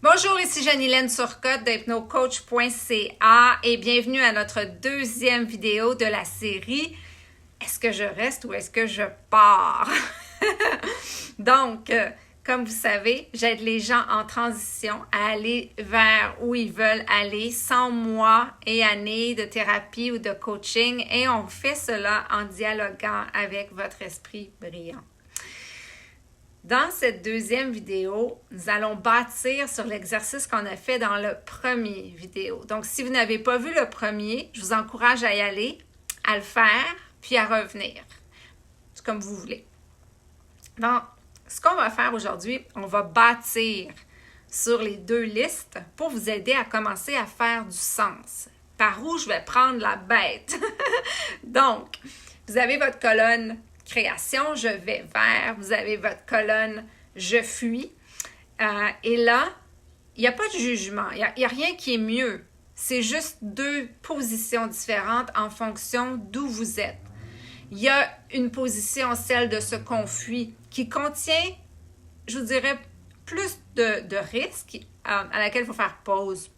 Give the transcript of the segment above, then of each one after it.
Bonjour, ici Jeanne-Hélène Turcotte de hypnocoach.ca et bienvenue à notre deuxième vidéo de la série « Est-ce que je reste ou est-ce que je pars? » Donc, comme vous savez, j'aide les gens en transition à aller vers où ils veulent aller 100 mois et années de thérapie ou de coaching et on fait cela en dialoguant avec votre esprit brillant. Dans cette deuxième vidéo, nous allons bâtir sur l'exercice qu'on a fait dans le premier vidéo. Donc, si vous n'avez pas vu le premier, je vous encourage à y aller, à le faire, puis à revenir. C'est comme vous voulez. Donc, ce qu'on va faire aujourd'hui, on va bâtir sur les deux listes pour vous aider à commencer à faire du sens. Par où je vais prendre la bête? Donc, vous avez votre colonne création, je vais vers, vous avez votre colonne je fuis. Et là, il n'y a pas de jugement, il n'y a rien qui est mieux. C'est juste deux positions différentes en fonction d'où vous êtes. Il y a une position, celle de ce qu'on fuit, qui contient, je vous dirais, plus de risques à laquelle il faut faire pause.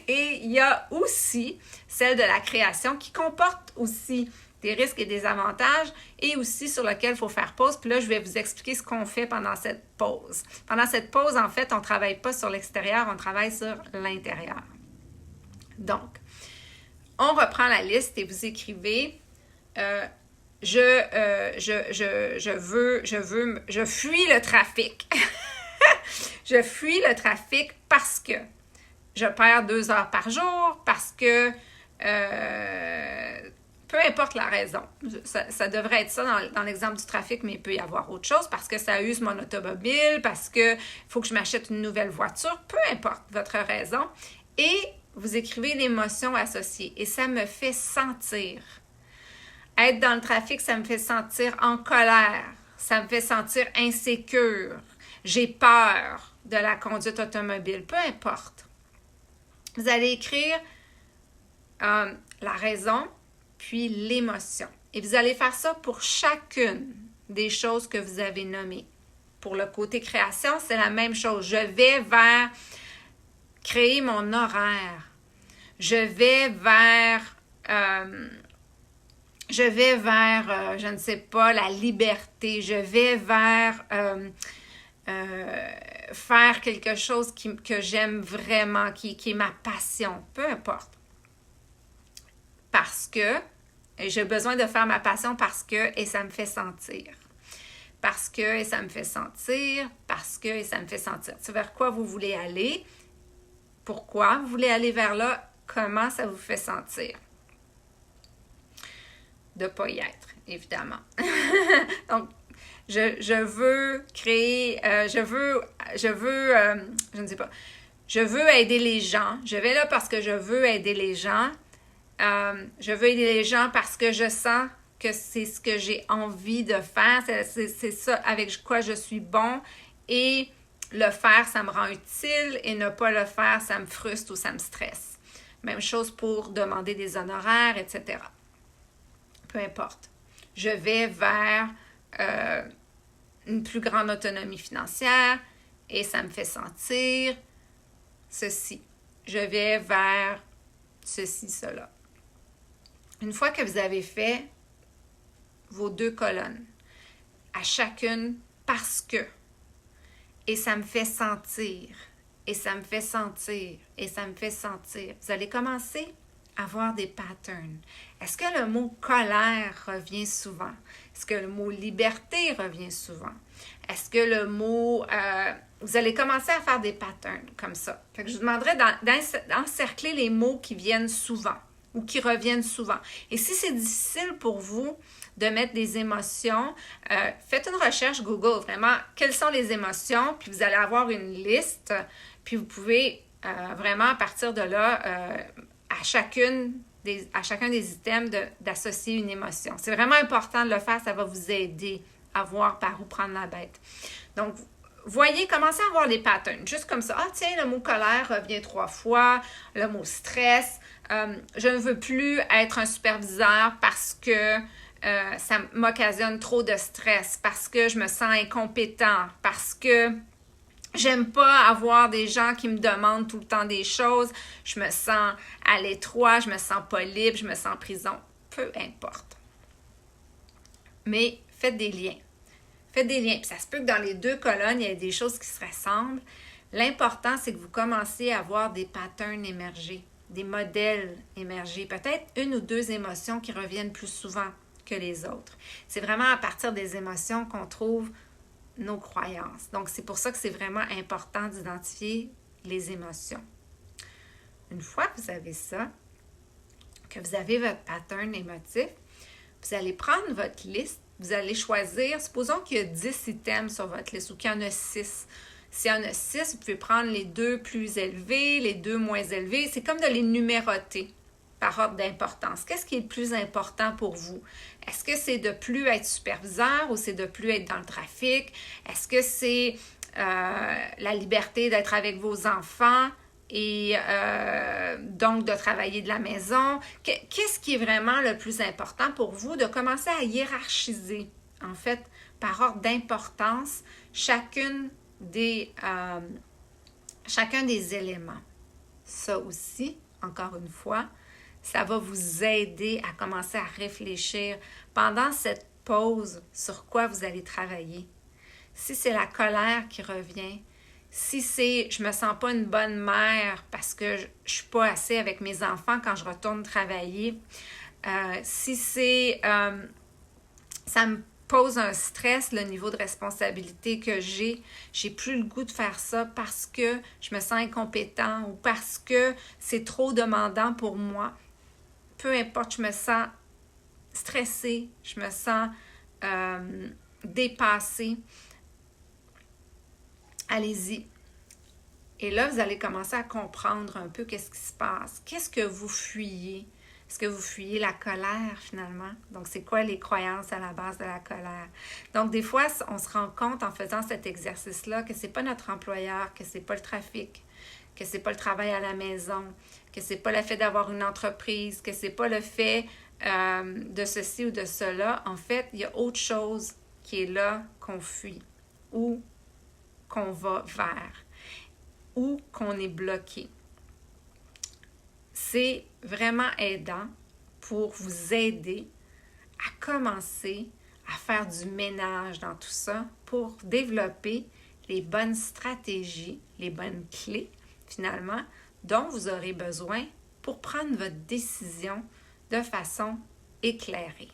Et il y a aussi celle de la création qui comporte aussi des risques et des avantages et aussi sur lequel il faut faire pause. Puis là, je vais vous expliquer ce qu'on fait pendant cette pause. Pendant cette pause, en fait, on ne travaille pas sur l'extérieur, on travaille sur l'intérieur. Donc, on reprend la liste et vous écrivez je fuis le trafic. Je fuis le trafic parce que je perds 2 heures par jour, parce que peu importe la raison. Ça devrait être ça dans l'exemple du trafic, mais il peut y avoir autre chose parce que ça use mon automobile, parce qu'il faut que je m'achète une nouvelle voiture, peu importe votre raison. Et vous écrivez l'émotion associée et ça me fait sentir. Être dans le trafic, ça me fait sentir en colère, ça me fait sentir insécure, j'ai peur de la conduite automobile, peu importe. Vous allez écrire la raison, puis l'émotion. Et vous allez faire ça pour chacune des choses que vous avez nommées. Pour le côté création, c'est la même chose. Je vais vers créer mon horaire. Je vais vers, je ne sais pas, la liberté. Je vais vers faire quelque chose que j'aime vraiment, qui est ma passion. Peu importe. Parce que j'ai besoin de faire ma passion parce que, et ça me fait sentir. Parce que, et ça me fait sentir. Parce que, et ça me fait sentir. C'est vers quoi vous voulez aller? Pourquoi vous voulez aller vers là? Comment ça vous fait sentir? De ne pas y être, évidemment. Donc, je veux créer, je ne sais pas, je veux aider les gens. Je vais là parce que je veux aider les gens. Je veux aider les gens parce que je sens que c'est ce que j'ai envie de faire. C'est ça avec quoi je suis bon. Et le faire, ça me rend utile. Et ne pas le faire, ça me frustre ou ça me stresse. Même chose pour demander des honoraires, etc. Peu importe. Je vais vers une plus grande autonomie financière et ça me fait sentir ceci. Je vais vers ceci, cela. Une fois que vous avez fait vos 2 colonnes, à chacune, parce que, et ça me fait sentir, et ça me fait sentir, et ça me fait sentir, vous allez commencer à voir des patterns. Est-ce que le mot colère revient souvent? Est-ce que le mot liberté revient souvent? Est-ce que le mot... vous allez commencer à faire des patterns comme ça. Fait que je vous demanderais d'encercler les mots qui viennent souvent ou qui reviennent souvent. Et si c'est difficile pour vous de mettre des émotions, faites une recherche Google, vraiment, quelles sont les émotions, puis vous allez avoir une liste, puis vous pouvez vraiment à partir de là, à chacun des items, d'associer une émotion. C'est vraiment important de le faire, ça va vous aider à voir par où prendre la bête. Donc, voyez, commencez à voir les patterns, juste comme ça. Ah tiens, le mot colère revient 3 fois, le mot stress. Je ne veux plus être un superviseur parce que ça m'occasionne trop de stress, parce que je me sens incompétent, parce que J'aime pas avoir des gens qui me demandent tout le temps des choses. Je me sens à l'étroit, je me sens pas libre, je me sens en prison. Peu importe. Mais faites des liens. Faites des liens. Puis ça se peut que dans les deux colonnes, il y ait des choses qui se ressemblent. L'important, c'est que vous commencez à voir des patterns émerger, des modèles émerger, peut-être une ou deux émotions qui reviennent plus souvent que les autres. C'est vraiment à partir des émotions qu'on trouve nos croyances. Donc, c'est pour ça que c'est vraiment important d'identifier les émotions. Une fois que vous avez ça, que vous avez votre pattern émotif, vous allez prendre votre liste, vous allez choisir, supposons qu'il y a 10 items sur votre liste ou qu'il y en a 6. S'il y en a 6, vous pouvez prendre les 2 plus élevés, les 2 moins élevés. C'est comme de les numéroter par ordre d'importance. Qu'est-ce qui est le plus important pour vous? Est-ce que c'est de plus être superviseur ou c'est de plus être dans le trafic? Est-ce que c'est la liberté d'être avec vos enfants et donc de travailler de la maison? Qu'est-ce qui est vraiment le plus important pour vous? De commencer à hiérarchiser, en fait, par ordre d'importance, chacun des éléments. Ça aussi, encore une fois, ça va vous aider à commencer à réfléchir pendant cette pause sur quoi vous allez travailler. Si c'est la colère qui revient, si c'est je me sens pas une bonne mère parce que je suis pas assez avec mes enfants quand je retourne travailler, si c'est ça me pose un stress, le niveau de responsabilité que j'ai plus le goût de faire ça parce que je me sens incompétent ou parce que c'est trop demandant pour moi. Peu importe, je me sens stressée, je me sens dépassée. Allez-y. Et là, vous allez commencer à comprendre un peu qu'est-ce qui se passe. Qu'est-ce que vous fuyez? Est-ce que vous fuyez la colère finalement? Donc, c'est quoi les croyances à la base de la colère? Donc, des fois, on se rend compte en faisant cet exercice-là que c'est pas notre employeur, que c'est pas le trafic, que c'est pas le travail à la maison, que c'est pas le fait d'avoir une entreprise, que c'est pas le fait de ceci ou de cela. En fait, il y a autre chose qui est là qu'on fuit ou qu'on va vers ou qu'on est bloqué. C'est vraiment aidant pour vous aider à commencer à faire du ménage dans tout ça pour développer les bonnes stratégies, les bonnes clés finalement dont vous aurez besoin pour prendre votre décision de façon éclairée.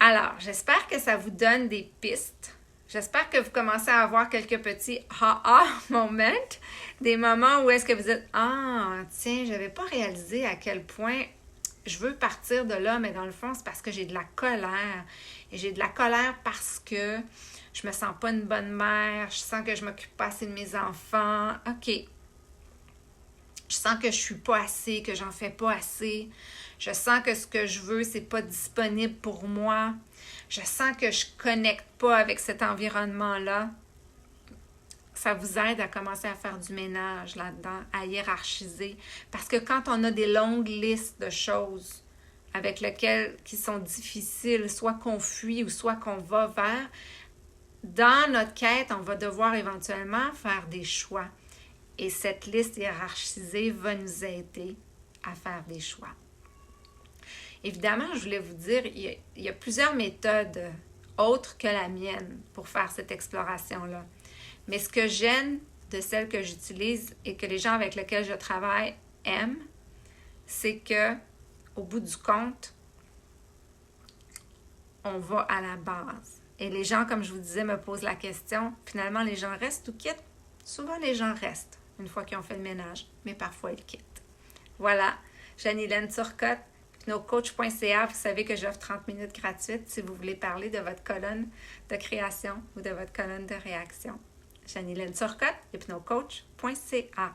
Alors, j'espère que ça vous donne des pistes. J'espère que vous commencez à avoir quelques petits ha-ha moments, des moments où est-ce que vous êtes « Ah, tiens, je n'avais pas réalisé à quel point je veux partir de là, mais dans le fond, c'est parce que j'ai de la colère. Et j'ai de la colère parce que je me sens pas une bonne mère, je sens que je m'occupe pas assez de mes enfants. OK. Je sens que je suis pas assez, que j'en fais pas assez. Je sens que ce que je veux, c'est pas disponible pour moi. Je sens que je connecte pas avec cet environnement-là. » Ça vous aide à commencer à faire du ménage là-dedans, à hiérarchiser. Parce que quand on a des longues listes de choses avec lesquelles qui sont difficiles, soit qu'on fuit ou soit qu'on va vers, dans notre quête, on va devoir éventuellement faire des choix. Et cette liste hiérarchisée va nous aider à faire des choix. Évidemment, je voulais vous dire, il y a plusieurs méthodes autres que la mienne pour faire cette exploration-là. Mais ce que j'aime de celle que j'utilise et que les gens avec lesquels je travaille aiment, c'est que, au bout du compte, on va à la base. Et les gens, comme je vous disais, me posent la question, finalement, les gens restent ou quittent? Souvent, les gens restent une fois qu'ils ont fait le ménage, mais parfois, ils quittent. Voilà, Jeanne-Hélène Turcotte, hypnocoach.ca. Vous savez que j'offre 30 minutes gratuites si vous voulez parler de votre colonne de création ou de votre colonne de réaction. Jeanne-Hélène Turcotte, hypnocoach.ca.